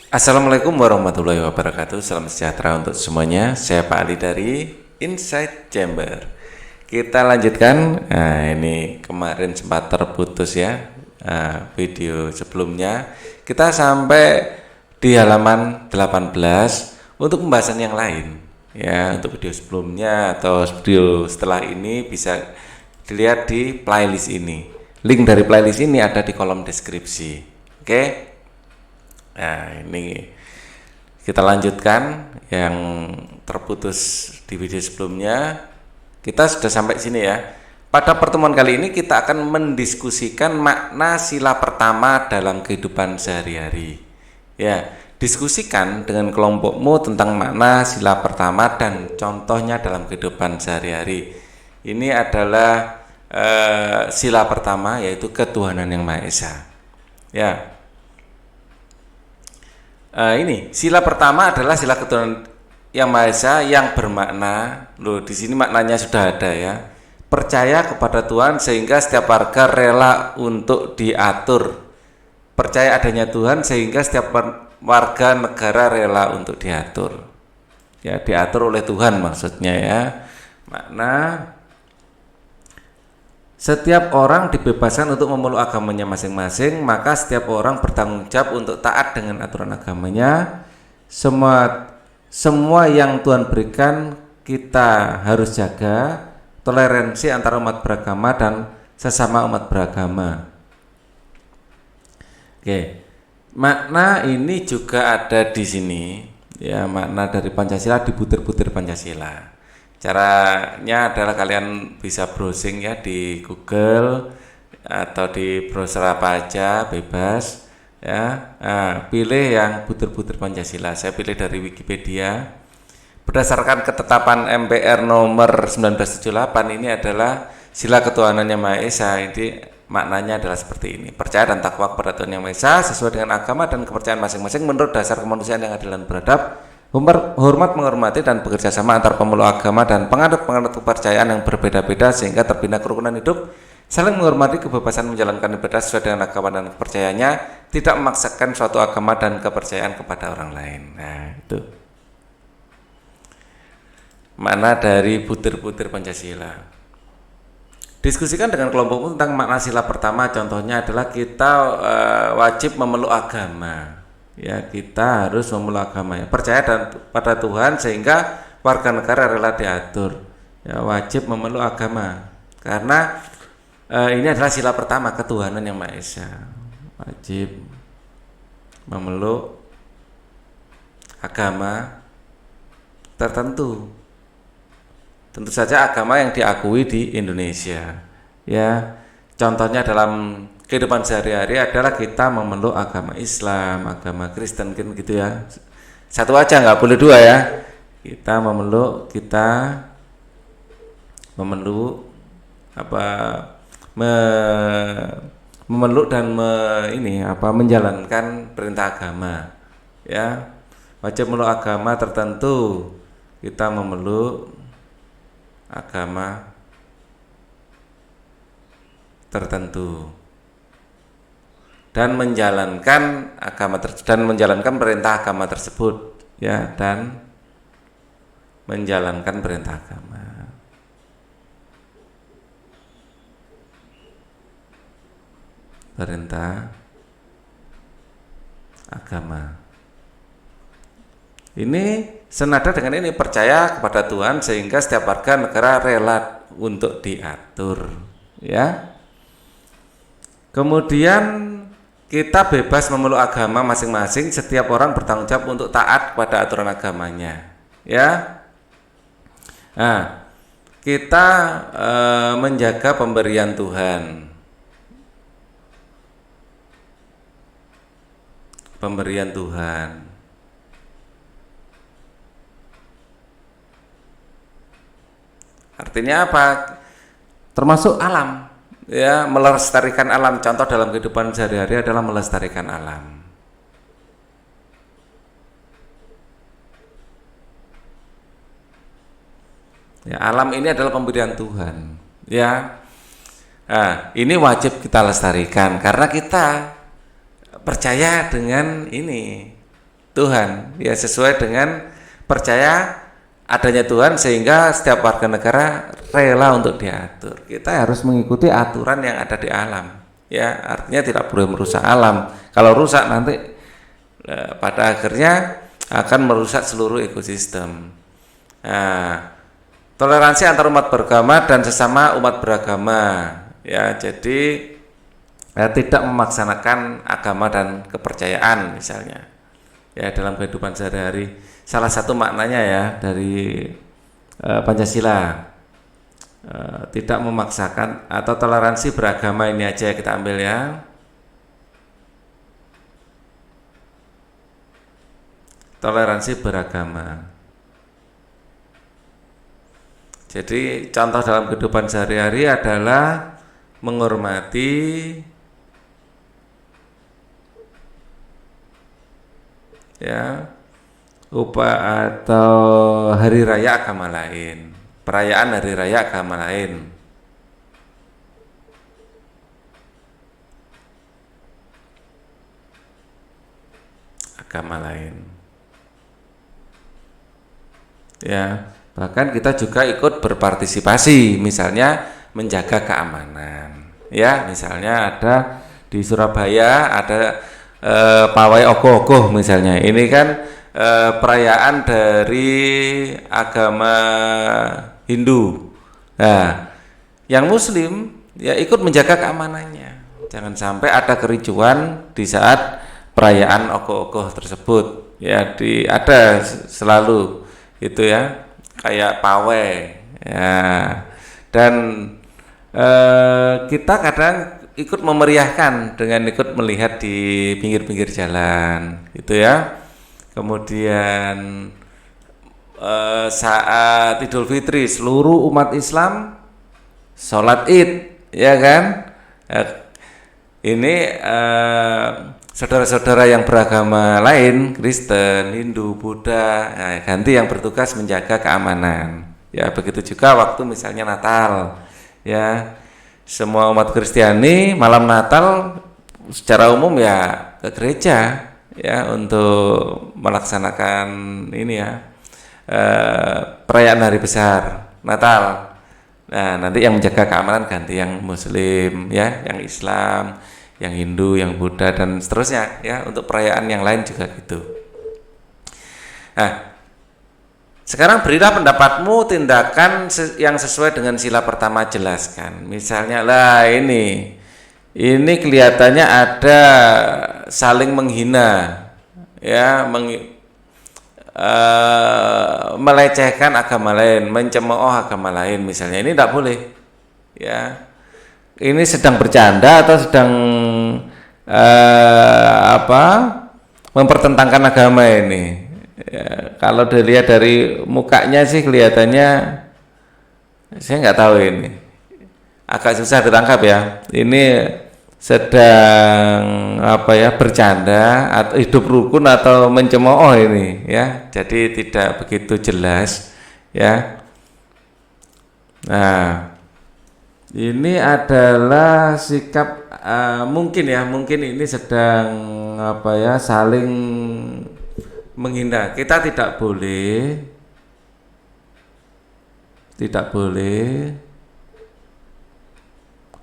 Assalamualaikum warahmatullahi wabarakatuh. Salam sejahtera untuk semuanya. Saya Pak Ali dari Inside Chamber. Kita lanjutkan. Ini kemarin sempat terputus ya, video sebelumnya. Kita sampai di halaman 18 untuk pembahasan yang lain. Ya, untuk video sebelumnya atau video setelah ini bisa dilihat di playlist ini. Link dari playlist ini ada di kolom deskripsi. Oke? Nah, ini kita lanjutkan yang terputus di video sebelumnya. Kita sudah sampai sini ya. Pada pertemuan kali ini kita akan mendiskusikan makna sila pertama dalam kehidupan sehari-hari. Ya, diskusikan dengan kelompokmu tentang makna sila pertama dan contohnya dalam kehidupan sehari-hari. Ini adalah sila pertama, yaitu ketuhanan yang Maha Esa. Ya. Ini sila pertama adalah sila ketuhanan yang Maha Esa yang bermakna, di sini maknanya sudah ada ya. Percaya kepada Tuhan sehingga setiap warga rela untuk diatur. Percaya adanya Tuhan sehingga setiap warga negara rela untuk diatur. Ya, diatur oleh Tuhan maksudnya ya. Makna setiap orang dibebaskan untuk memeluk agamanya masing-masing, maka setiap orang bertanggung jawab untuk taat dengan aturan agamanya. Semua yang Tuhan berikan kita harus jaga, toleransi antara umat beragama dan sesama umat beragama. Oke, makna ini juga ada di sini, ya, makna dari Pancasila di butir-butir Pancasila. Caranya adalah kalian bisa browsing ya di Google atau di browser apa aja, bebas ya. Pilih yang butir-butir Pancasila. Saya pilih dari Wikipedia. Berdasarkan ketetapan MPR nomor 1978, ini adalah sila ketuhanan yang Maha Esa. Ini maknanya adalah seperti ini: percaya dan takwa kepada Tuhan yang Maha Esa sesuai dengan agama dan kepercayaan masing-masing menurut dasar kemanusiaan yang adil dan beradab, hormat menghormati dan bekerja sama antar pemeluk agama dan penganut-penganut kepercayaan yang berbeda-beda sehingga terbina kerukunan hidup, saling menghormati kebebasan menjalankan ibadah sesuai dengan agama dan kepercayaannya, tidak memaksakan suatu agama dan kepercayaan kepada orang lain. Nah, itu makna dari butir-butir Pancasila. Diskusikan dengan kelompokmu tentang makna sila pertama. Contohnya adalah kita wajib memeluk agama. Ya, kita harus memeluk agama ya. Percaya dan pada Tuhan sehingga warga negara rela diatur. Ya, wajib memeluk agama. Karena ini adalah sila pertama, ketuhanan yang Maha Esa. Wajib memeluk agama tertentu. Tentu saja agama yang diakui di Indonesia. Ya, contohnya dalam kehidupan sehari-hari adalah kita memeluk agama Islam, agama Kristen gitu ya. Satu aja, nggak boleh dua ya. Kita memeluk memeluk dan menjalankan perintah agama. Ya, wajib memeluk agama tertentu. Kita memeluk agama tertentu dan menjalankan perintah agama tersebut ya, dan menjalankan perintah agama. Perintah agama ini senada dengan ini, percaya kepada Tuhan sehingga setiap warga negara rela untuk diatur ya. Kemudian kita bebas memeluk agama masing-masing, setiap orang bertanggung jawab untuk taat kepada aturan agamanya ya. Nah, kita menjaga pemberian Tuhan. Artinya apa? Termasuk alam ya, melestarikan alam. Contoh dalam kehidupan sehari-hari adalah melestarikan alam. Ya, alam ini adalah pemberian Tuhan ya. Nah, ini wajib kita lestarikan karena kita percaya dengan ini, Tuhan, ya sesuai dengan percaya adanya Tuhan sehingga setiap warga negara rela untuk diatur. Kita harus mengikuti aturan yang ada di alam. Ya, artinya tidak boleh merusak alam. Kalau rusak nanti pada akhirnya akan merusak seluruh ekosistem. Nah, toleransi antar umat beragama dan sesama umat beragama. Ya, jadi tidak memaksakan agama dan kepercayaan misalnya. Ya, dalam kehidupan sehari-hari. Salah satu maknanya ya dari Pancasila. Tidak memaksakan atau toleransi beragama, ini aja kita ambil ya. Toleransi beragama. Jadi contoh dalam kehidupan sehari-hari adalah menghormati ya atau hari raya agama lain, perayaan hari raya agama lain. Ya, bahkan kita juga ikut berpartisipasi, misalnya menjaga keamanan. Ya, misalnya ada di Surabaya ada pawai ogoh-ogoh misalnya. Ini kan perayaan dari agama Hindu. Nah, yang Muslim ya ikut menjaga keamanannya. Jangan sampai ada kericuan di saat perayaan ogoh-ogoh tersebut. Ya, ada selalu itu ya, kayak pawai. Ya. Dan kita kadang ikut memeriahkan dengan ikut melihat di pinggir-pinggir jalan, gitu ya. Kemudian saat Idul Fitri seluruh umat Islam sholat Id, ya kan? Ini saudara-saudara yang beragama lain, Kristen, Hindu, Buddha, ganti yang bertugas menjaga keamanan. Ya, begitu juga waktu misalnya Natal, ya. Semua umat Kristiani malam Natal secara umum ya ke gereja ya untuk melaksanakan ini ya perayaan hari besar Natal. Nah, nanti yang menjaga keamanan ganti yang Muslim ya, yang Islam, yang Hindu, yang Buddha dan seterusnya ya, untuk perayaan yang lain juga gitu. Nah, sekarang berilah pendapatmu, tindakan yang sesuai dengan sila pertama, jelaskan. Misalnya lah ini kelihatannya ada saling menghina, ya, melecehkan agama lain, mencemooh agama lain, misalnya ini tidak boleh, ya. Ini sedang bercanda atau sedang mempertentangkan agama ini. Ya, kalau dilihat dari mukanya sih kelihatannya, saya nggak tahu, ini agak susah ditangkap ya. Ini sedang bercanda atau hidup rukun atau mencemooh ini ya. Jadi tidak begitu jelas ya. Nah, ini adalah sikap mungkin ini sedang saling menghina. Kita tidak boleh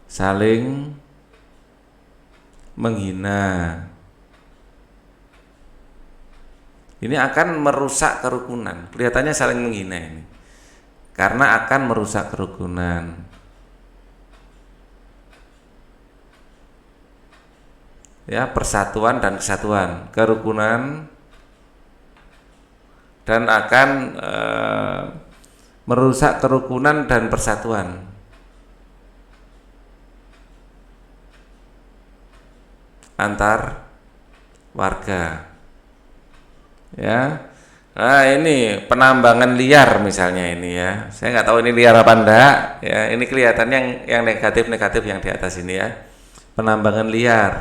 saling menghina. Ini akan merusak kerukunan. Kelihatannya saling menghina ini, karena akan merusak kerukunan. Ya, persatuan dan kesatuan, kerukunan, dan akan merusak kerukunan dan persatuan antar warga. Ya. Nah, ini penambangan liar misalnya ini ya. Saya nggak tahu ini liar apa enggak. Ya, ini kelihatannya yang negatif yang di atas ini ya. Penambangan liar.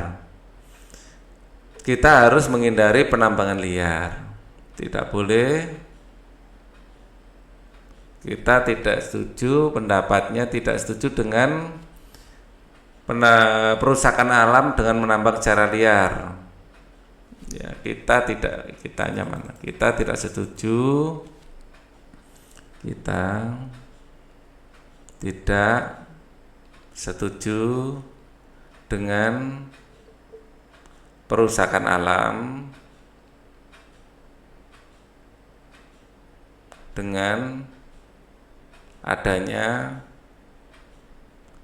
Kita harus menghindari penambangan liar. Tidak boleh. Kita tidak setuju, pendapatnya tidak setuju dengan perusakan alam dengan menambang secara liar. Ya, kitanya mana? Kita tidak setuju. Kita tidak setuju dengan perusakan alam dengan adanya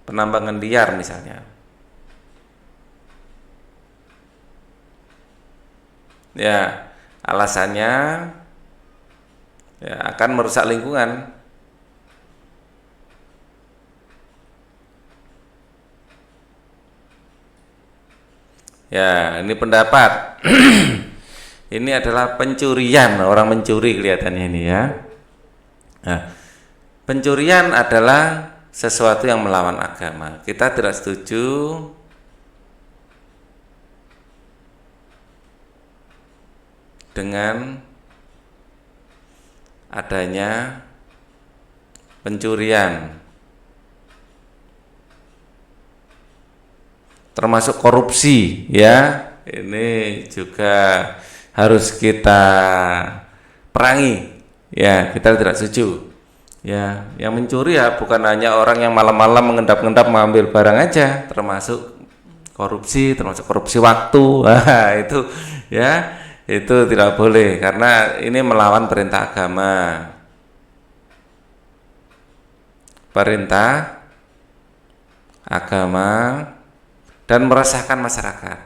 penambangan liar misalnya. Ya, alasannya ya akan merusak lingkungan. Ya, ini pendapat. Ini adalah pencurian, orang mencuri kelihatannya ini ya. Nah, pencurian adalah sesuatu yang melawan agama. Kita tidak setuju dengan adanya pencurian, termasuk korupsi ya. Ini juga harus kita perangi ya. Kita tidak setuju ya. Yang mencuri ya bukan hanya orang yang malam-malam mengendap-endap mengambil barang aja, termasuk korupsi waktu. Nah, itu ya, itu tidak boleh karena ini melawan perintah agama dan meresahkan masyarakat.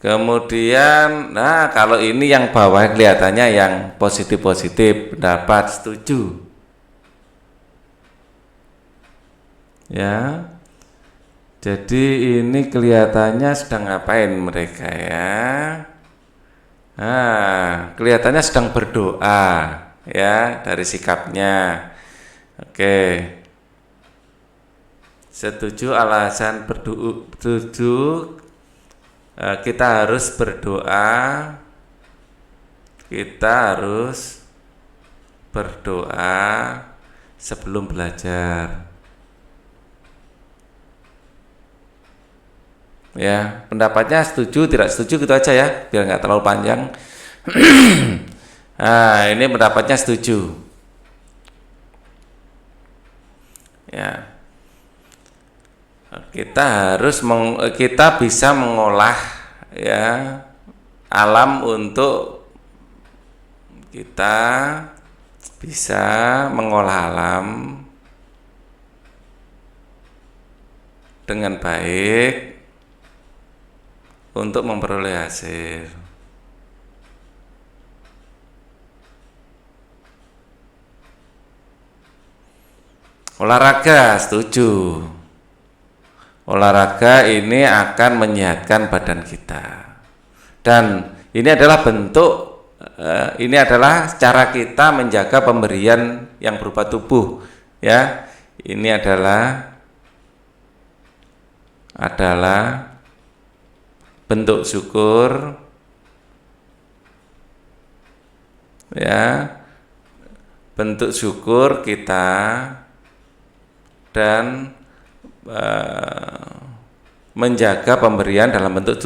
Kemudian, nah kalau ini yang bawah kelihatannya yang positif-positif, pendapat setuju. Ya. Jadi ini kelihatannya sedang ngapain mereka ya? Nah, kelihatannya sedang berdoa ya dari sikapnya. Oke. Setuju alasan setuju. Kita harus berdoa. Kita harus berdoa sebelum belajar. Ya, pendapatnya setuju, tidak setuju gitu aja ya, biar nggak terlalu panjang. Nah, ini pendapatnya setuju. Ya. Kita bisa mengolah ya alam untuk kita bisa mengolah alam dengan baik untuk memperoleh hasil. Olahraga setuju. Olahraga ini akan menyehatkan badan kita. Dan ini adalah ini adalah cara kita menjaga pemberian yang berupa tubuh, ya. Ini adalah bentuk syukur, ya. Bentuk syukur kita dan menjaga pemberian dalam bentuk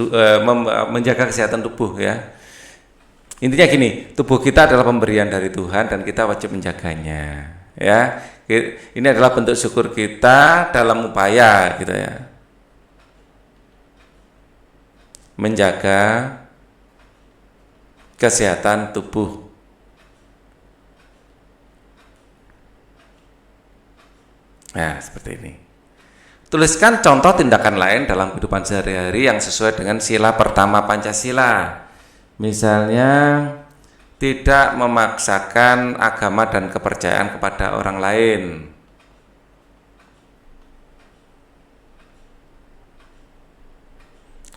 menjaga kesehatan tubuh ya. Intinya gini, tubuh kita adalah pemberian dari Tuhan dan kita wajib menjaganya ya. Ini adalah bentuk syukur kita dalam upaya gitu ya, menjaga kesehatan tubuh. Nah, seperti ini. Tuliskan contoh tindakan lain dalam kehidupan sehari-hari yang sesuai dengan sila pertama Pancasila. Misalnya, tidak memaksakan agama dan kepercayaan kepada orang lain.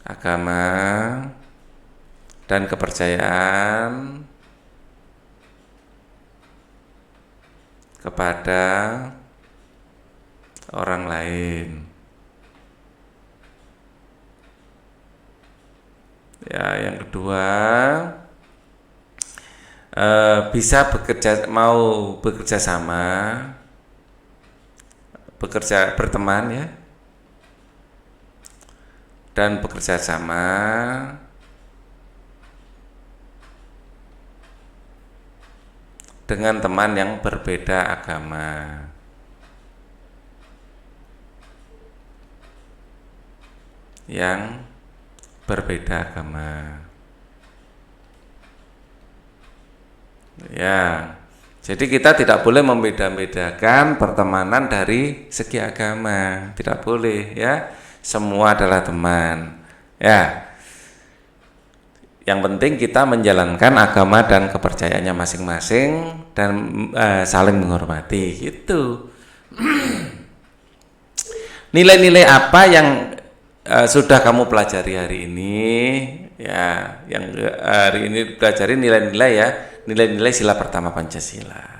Agama dan kepercayaan kepada orang lain. Ya, yang kedua, bisa bekerja sama bekerja berteman ya, dan bekerja sama dengan teman yang berbeda agama. Yang berbeda agama. Ya. Jadi kita tidak boleh membeda-bedakan pertemanan dari segi agama, tidak boleh ya. Semua adalah teman. Ya. Yang penting kita menjalankan agama dan kepercayaannya masing-masing dan saling menghormati gitu. Nilai-nilai apa yang sudah kamu pelajari hari ini? Ya, yang hari ini pelajari nilai-nilai ya, nilai-nilai sila pertama Pancasila.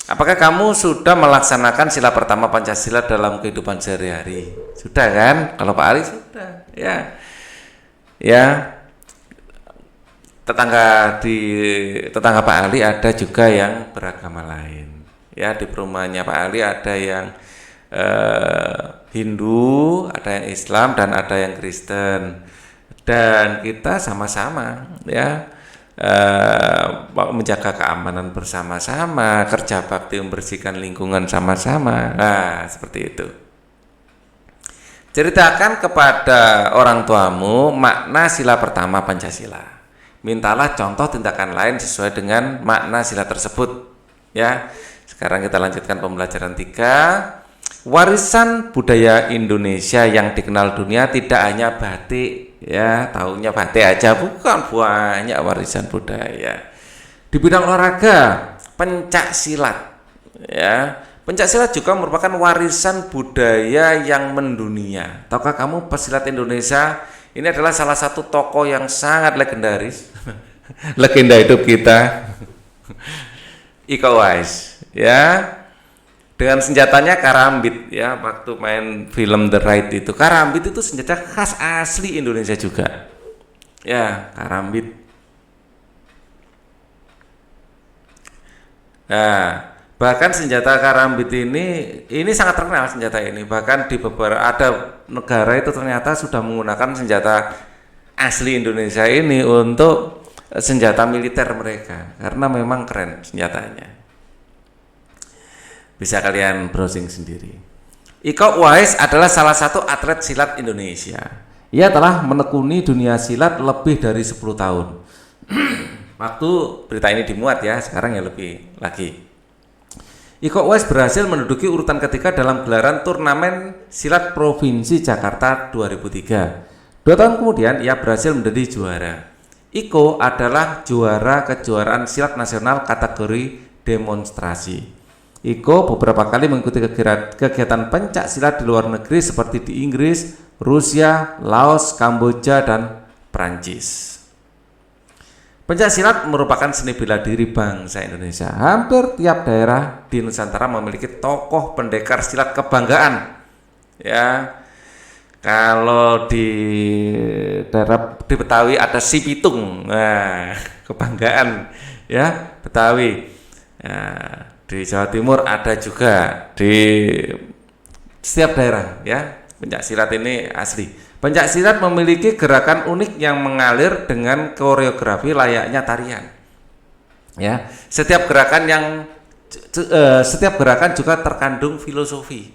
Apakah kamu sudah melaksanakan sila pertama Pancasila dalam kehidupan sehari-hari? Sudah kan? Kalau Pak Ali sudah. Ya. Ya. Tetangga Pak Ali ada juga yang beragama lain. Ya, di perumahannya Pak Ali ada yang Hindu, ada yang Islam, dan ada yang Kristen. Dan kita sama-sama ya menjaga keamanan bersama-sama, kerja bakti membersihkan lingkungan sama-sama. Nah, seperti itu. Ceritakan kepada orang tuamu makna sila pertama Pancasila. Mintalah contoh tindakan lain sesuai dengan makna sila tersebut. Ya. Sekarang kita lanjutkan pembelajaran 3. Warisan budaya Indonesia yang dikenal dunia tidak hanya batik, ya, taunya batik aja, bukan, banyak warisan budaya. Di bidang olahraga, pencak silat, ya. Pencak silat juga merupakan warisan budaya yang mendunia. Tahukah kamu pesilat Indonesia ini adalah salah satu tokoh yang sangat legendaris, legenda hidup kita, Iko Uwais, ya. Dengan senjatanya karambit, ya, waktu main film The Raid itu, karambit itu senjata khas asli Indonesia juga, ya, karambit. Nah, bahkan senjata karambit ini sangat terkenal senjata ini. Bahkan di beberapa ada negara itu ternyata sudah menggunakan senjata asli Indonesia ini untuk senjata militer mereka karena memang keren senjatanya. Bisa kalian browsing sendiri. Iko Uwais adalah salah satu atlet silat Indonesia. Ia telah menekuni dunia silat lebih dari 10 tahun. Waktu berita ini dimuat ya, sekarang ya lebih lagi. Iko Uwais berhasil menduduki urutan ketiga dalam gelaran turnamen silat Provinsi Jakarta 2003. 2 tahun kemudian ia berhasil menjadi juara. Iko adalah juara kejuaraan silat nasional kategori demonstrasi. Iko beberapa kali mengikuti kegiatan pencak silat di luar negeri seperti di Inggris, Rusia, Laos, Kamboja, dan Prancis. Pencak silat merupakan seni bela diri bangsa Indonesia. Hampir tiap daerah di Nusantara memiliki tokoh pendekar silat kebanggaan. Ya, kalau di daerah di Betawi ada si Pitung, nah, kebanggaan, ya, Betawi. Ya, di Jawa Timur ada juga, di setiap daerah, ya. Pencak silat ini asli. Pencak silat memiliki gerakan unik yang mengalir dengan koreografi layaknya tarian. Ya, setiap gerakan juga terkandung filosofi.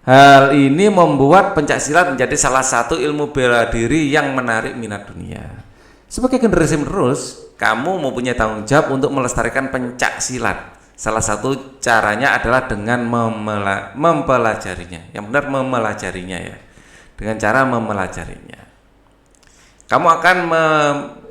Hal ini membuat pencak silat menjadi salah satu ilmu bela diri yang menarik minat dunia. Sebagai generasi menerus, kamu mempunyai tanggung jawab untuk melestarikan pencak silat. Salah satu caranya adalah dengan mempelajarinya. Yang benar memelajarinya ya. Dengan cara memelajarinya. Kamu akan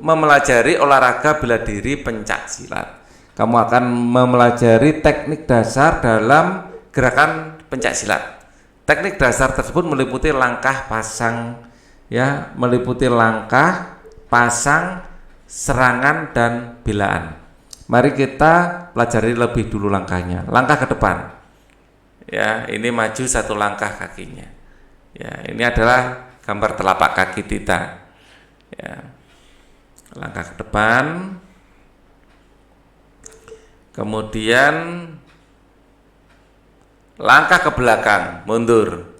mempelajari olahraga bela diri pencak silat. Kamu akan mempelajari teknik dasar dalam gerakan pencak silat. Teknik dasar tersebut meliputi langkah pasang, ya, meliputi langkah pasang, serangan, dan belaan. Mari kita pelajari lebih dulu langkahnya. Langkah ke depan. Ya, ini maju satu langkah kakinya. Ya, ini adalah gambar telapak kaki kita. Ya. langkah ke depan, kemudian langkah ke belakang, mundur,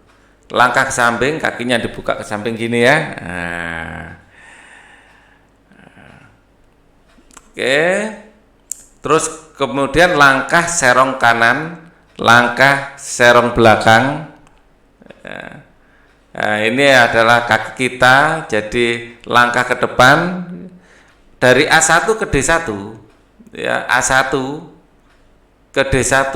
langkah ke samping, kakinya dibuka ke samping gini ya. Oke, terus kemudian langkah serong kanan, langkah serong belakang. Nah, ini adalah kaki kita, jadi langkah ke depan dari A1 ke D1, ya, A1 ke D1.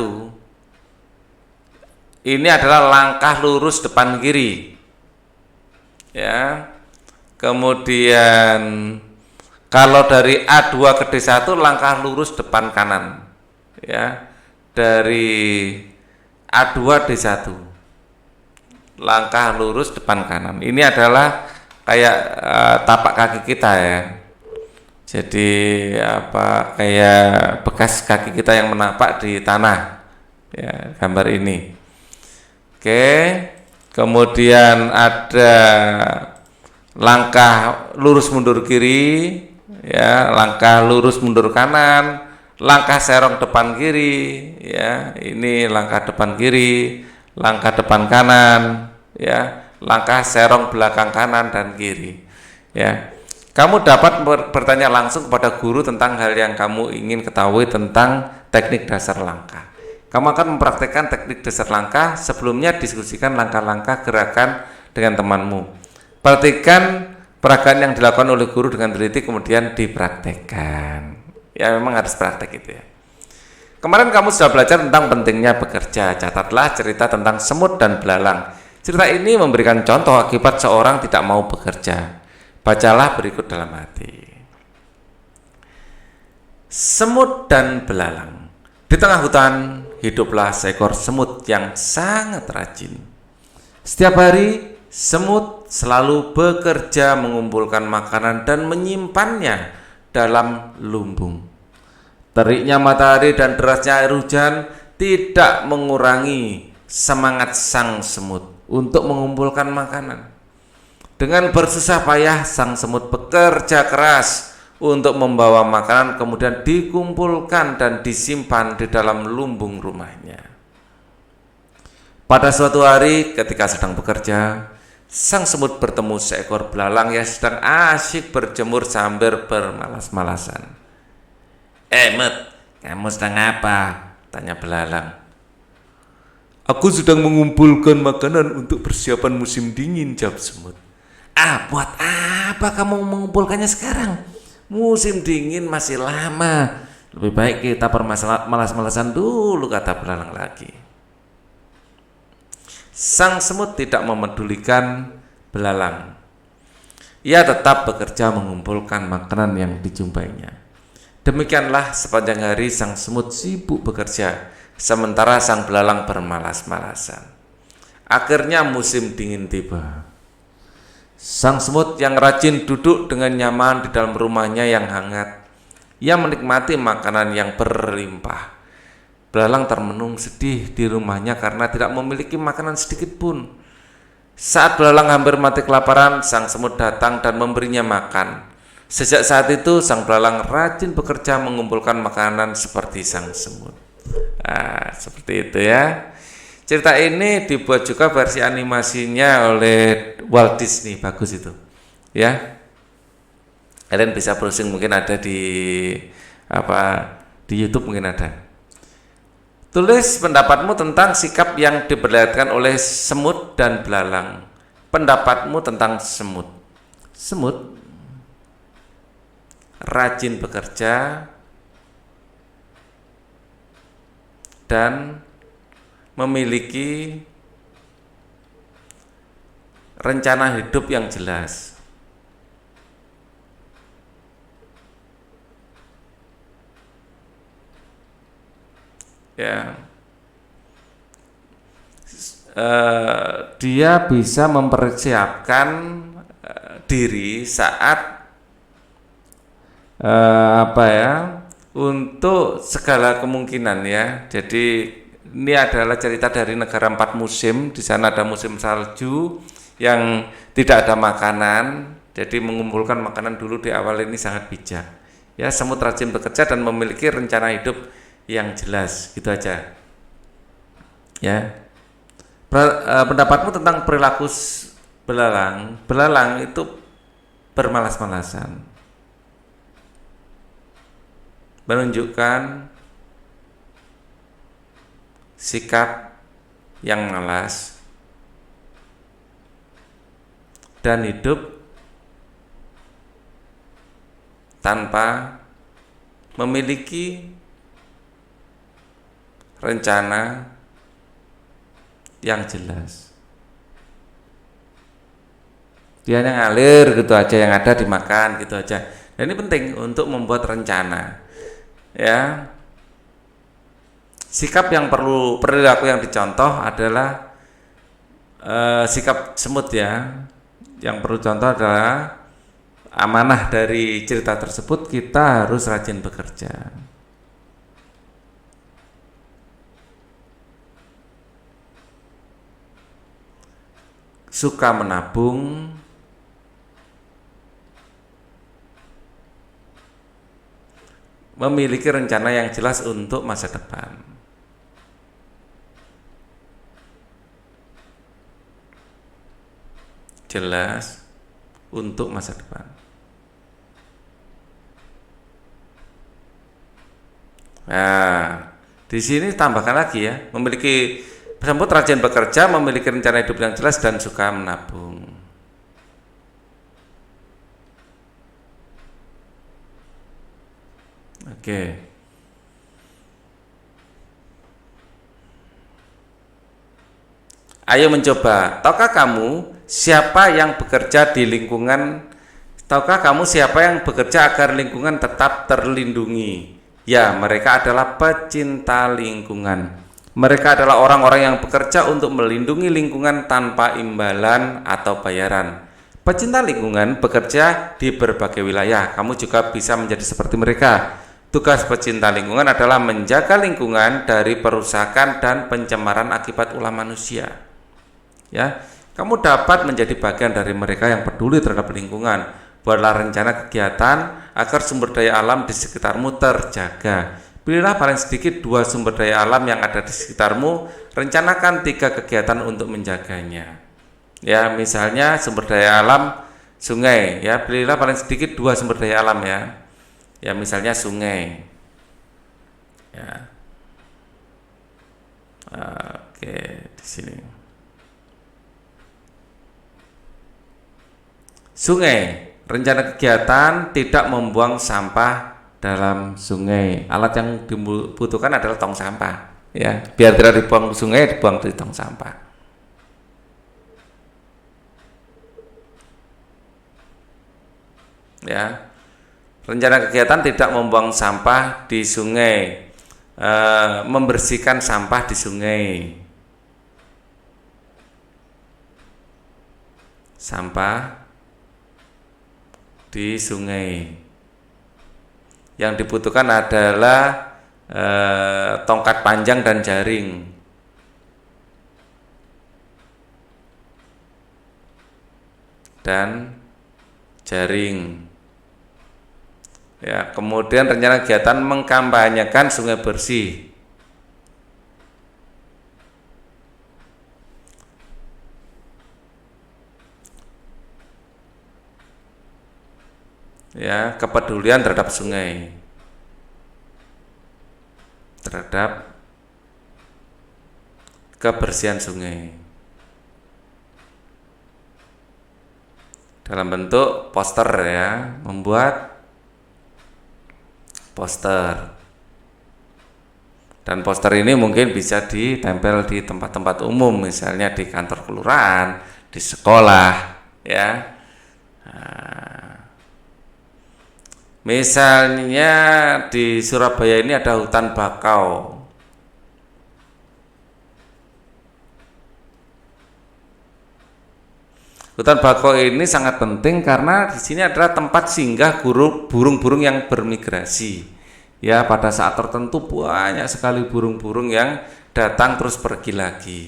Ini adalah langkah lurus depan kiri, ya. Kemudian kalau dari A2 ke D1 langkah lurus depan kanan, ya. Dari A2 D1 langkah lurus depan kanan. Ini adalah kayak tapak kaki kita ya. Jadi kayak bekas kaki kita yang menapak di tanah, ya, gambar ini. Oke, kemudian ada langkah lurus mundur kiri, ya, langkah lurus mundur kanan, langkah serong depan kiri, ya, ini langkah depan kiri, langkah depan kanan, ya, langkah serong belakang kanan dan kiri, ya. Kamu dapat bertanya langsung kepada guru tentang hal yang kamu ingin ketahui tentang teknik dasar langkah. Kamu akan mempraktekkan teknik dasar langkah, sebelumnya diskusikan langkah-langkah gerakan dengan temanmu. Perhatikan peragaan yang dilakukan oleh guru dengan teliti, kemudian dipraktekkan. Ya, memang harus praktek itu ya. Kemarin kamu sudah belajar tentang pentingnya bekerja. Catatlah cerita tentang semut dan belalang. Cerita ini memberikan contoh akibat seorang tidak mau bekerja. Bacalah berikut dalam hati. Semut dan belalang. Di tengah hutan hiduplah seekor semut yang sangat rajin. Setiap hari semut selalu bekerja mengumpulkan makanan dan menyimpannya dalam lumbung. Teriknya matahari dan derasnya air hujan tidak mengurangi semangat sang semut untuk mengumpulkan makanan. Dengan bersusah payah sang semut bekerja keras untuk membawa makanan, kemudian dikumpulkan dan disimpan di dalam lumbung rumahnya. Pada suatu hari ketika sedang bekerja, sang semut bertemu seekor belalang yang sedang asyik berjemur sambil bermalas-malasan. Mut, kamu sedang apa? Tanya belalang. Aku sedang mengumpulkan makanan untuk persiapan musim dingin, jawab semut. Buat apa kamu mengumpulkannya sekarang? Musim dingin masih lama. Lebih baik kita malas-malasan dulu, kata belalang lagi. Sang semut tidak memedulikan belalang. Ia tetap bekerja mengumpulkan makanan yang dijumpainya. Demikianlah sepanjang hari sang semut sibuk bekerja, sementara sang belalang bermalas-malasan. Akhirnya musim dingin tiba. Sang semut yang rajin duduk dengan nyaman di dalam rumahnya yang hangat. Ia menikmati makanan yang berlimpah. Belalang termenung sedih di rumahnya karena tidak memiliki makanan sedikit pun. Saat belalang hampir mati kelaparan, sang semut datang dan memberinya makan. Sejak saat itu, sang belalang rajin bekerja mengumpulkan makanan seperti sang semut. Seperti itu ya. Cerita ini dibuat juga versi animasinya oleh Walt Disney, bagus itu. Ya. Kalian bisa browsing, mungkin ada di YouTube mungkin ada. Tulis pendapatmu tentang sikap yang diperlihatkan oleh semut dan belalang. Pendapatmu tentang semut. Semut rajin bekerja dan memiliki rencana hidup yang jelas. Ya, dia bisa mempersiapkan diri saat untuk segala kemungkinan ya. Jadi ini adalah cerita dari negara 4 musim. Di sana ada musim salju yang tidak ada makanan. Jadi mengumpulkan makanan dulu di awal ini sangat bijak. Ya, semut rajin bekerja dan memiliki rencana hidup yang jelas. Gitu aja. Ya. Pendapatmu tentang perilaku belalang? Belalang itu bermalas-malasan, menunjukkan sikap yang malas dan hidup tanpa memiliki rencana yang jelas. Dia hanya ngalir gitu aja, yang ada dimakan gitu aja. Dan ini penting untuk membuat rencana. Ya. Sikap yang perilaku yang dicontoh adalah sikap semut ya. Yang perlu contoh adalah amanah dari cerita tersebut, kita harus rajin bekerja. Suka menabung, memiliki rencana yang jelas untuk masa depan. Jelas untuk masa depan. Nah, di sini tambahkan lagi ya, memiliki semut rajin bekerja, memiliki rencana hidup yang jelas dan suka menabung. Oke. Ayo mencoba. Tahukah kamu siapa yang bekerja di lingkungan? Tahukah kamu siapa yang bekerja agar lingkungan tetap terlindungi? Ya, mereka adalah pecinta lingkungan. Mereka adalah orang-orang yang bekerja untuk melindungi lingkungan tanpa imbalan atau bayaran. Pecinta lingkungan bekerja di berbagai wilayah. Kamu juga bisa menjadi seperti mereka. Tugas pecinta lingkungan adalah menjaga lingkungan dari perusakan dan pencemaran akibat ulah manusia. Ya, kamu dapat menjadi bagian dari mereka yang peduli terhadap lingkungan. Buatlah rencana kegiatan agar sumber daya alam di sekitarmu terjaga. Pilihlah paling sedikit 2 sumber daya alam yang ada di sekitarmu. Rencanakan 3 kegiatan untuk menjaganya. Ya, misalnya sumber daya alam sungai. Ya, pilihlah paling sedikit 2 sumber daya alam ya. Ya, misalnya sungai. Ya. Oke, di sini. Sungai, rencana kegiatan tidak membuang sampah dalam sungai. Alat yang dibutuhkan adalah tong sampah. Ya, biar tidak dibuang ke sungai, dibuang di tong sampah. Ya, rencana kegiatan tidak membuang sampah di sungai, membersihkan sampah di sungai. Sampah di sungai. Yang dibutuhkan adalah tongkat panjang dan jaring. Dan jaring. Ya, kemudian rencana kegiatan mengkampanyekan sungai bersih. Ya, kepedulian terhadap sungai, terhadap kebersihan sungai dalam bentuk poster ya, membuat poster, dan poster ini mungkin bisa ditempel di tempat-tempat umum, misalnya di kantor kelurahan, di sekolah ya. Misalnya di Surabaya ini ada hutan bakau. Hutan bakau ini sangat penting karena di sini adalah tempat singgah burung-burung yang bermigrasi. Ya, pada saat tertentu banyak sekali burung-burung yang datang terus pergi lagi.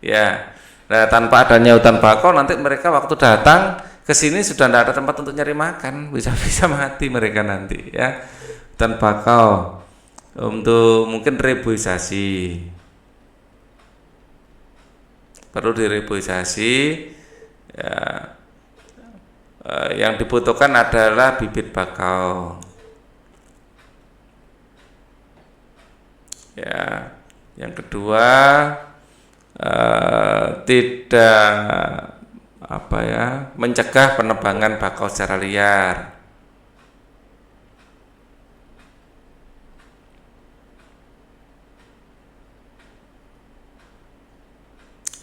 Ya, nah, tanpa adanya hutan bakau nanti mereka waktu datang kesini sudah tidak ada tempat untuk nyari makan, bisa mati mereka nanti ya. Hutan bakau untuk mungkin reboisasi, perlu direboisasi ya. Yang dibutuhkan adalah bibit bakau ya. Yang kedua, tidak mencegah penebangan bakau secara liar.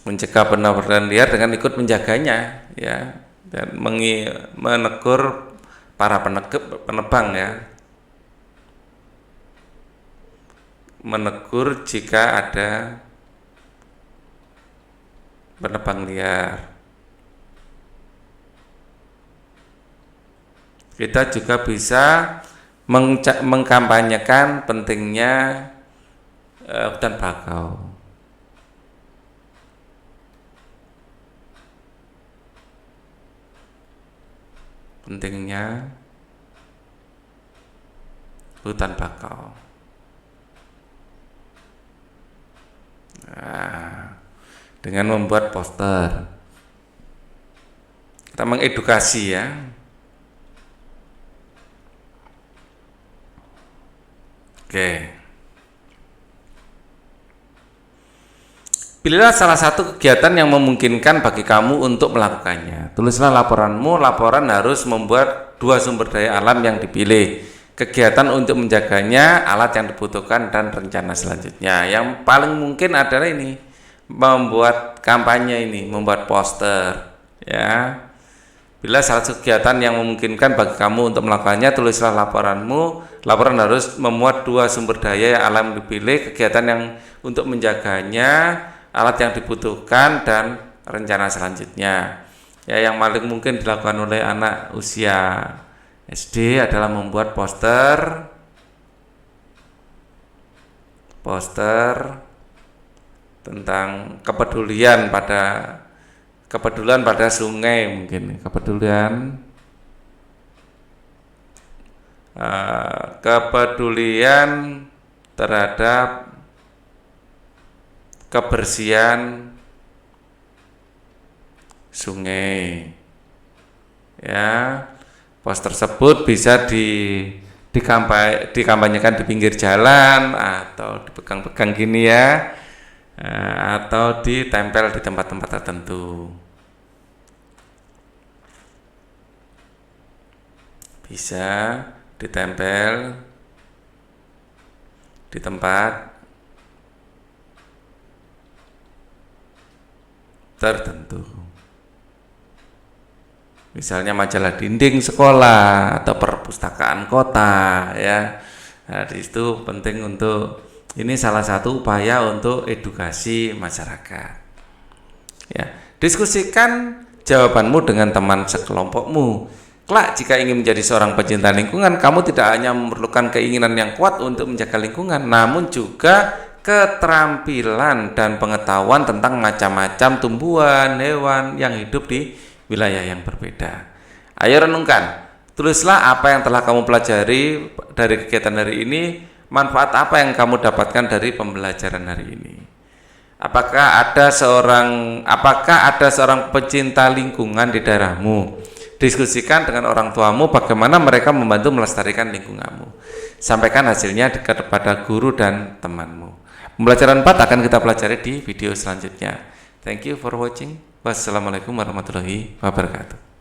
Mencegah penebangan liar dengan ikut menjaganya ya, dan menegur para penebang ya, menegur jika ada penebang liar. Kita juga bisa mengkampanyekan pentingnya hutan bakau. Pentingnya hutan bakau. Nah, dengan membuat poster, kita mengedukasi ya. Oke. Pilihlah salah satu kegiatan yang memungkinkan bagi kamu untuk melakukannya. Tulislah laporanmu. Laporan harus membuat 2 sumber daya alam yang dipilih, kegiatan untuk menjaganya, alat yang dibutuhkan, dan rencana selanjutnya. Yang paling mungkin adalah ini, membuat kampanye ini, membuat poster ya. Bila salah satu kegiatan yang memungkinkan bagi kamu untuk melakukannya, tulislah laporanmu. Laporan harus memuat 2 sumber daya yang alam dipilih, kegiatan yang untuk menjaganya, alat yang dibutuhkan, dan rencana selanjutnya. Ya, yang paling mungkin dilakukan oleh anak usia SD adalah membuat poster tentang kepedulian pada sungai, mungkin kepedulian terhadap kebersihan sungai ya. Pos tersebut bisa dikampanyekan di pinggir jalan, atau dipegang-pegang gini ya, atau ditempel di tempat-tempat tertentu. Bisa ditempel di tempat tertentu, misalnya majalah dinding sekolah atau perpustakaan kota ya. Nah, di situ penting untuk, ini salah satu upaya untuk edukasi masyarakat ya. Diskusikan jawabanmu dengan teman sekelompokmu. Kelak jika ingin menjadi seorang pecinta lingkungan, kamu tidak hanya memerlukan keinginan yang kuat untuk menjaga lingkungan, namun juga keterampilan dan pengetahuan tentang macam-macam tumbuhan, hewan yang hidup di wilayah yang berbeda. Ayo renungkan, tulislah apa yang telah kamu pelajari dari kegiatan hari ini, manfaat apa yang kamu dapatkan dari pembelajaran hari ini. Apakah ada seorang pecinta lingkungan di daerahmu? Diskusikan dengan orang tuamu bagaimana mereka membantu melestarikan lingkunganmu. Sampaikan hasilnya kepada guru dan temanmu. Pembelajaran 4 akan kita pelajari di video selanjutnya. Thank you for watching. Wassalamualaikum warahmatullahi wabarakatuh.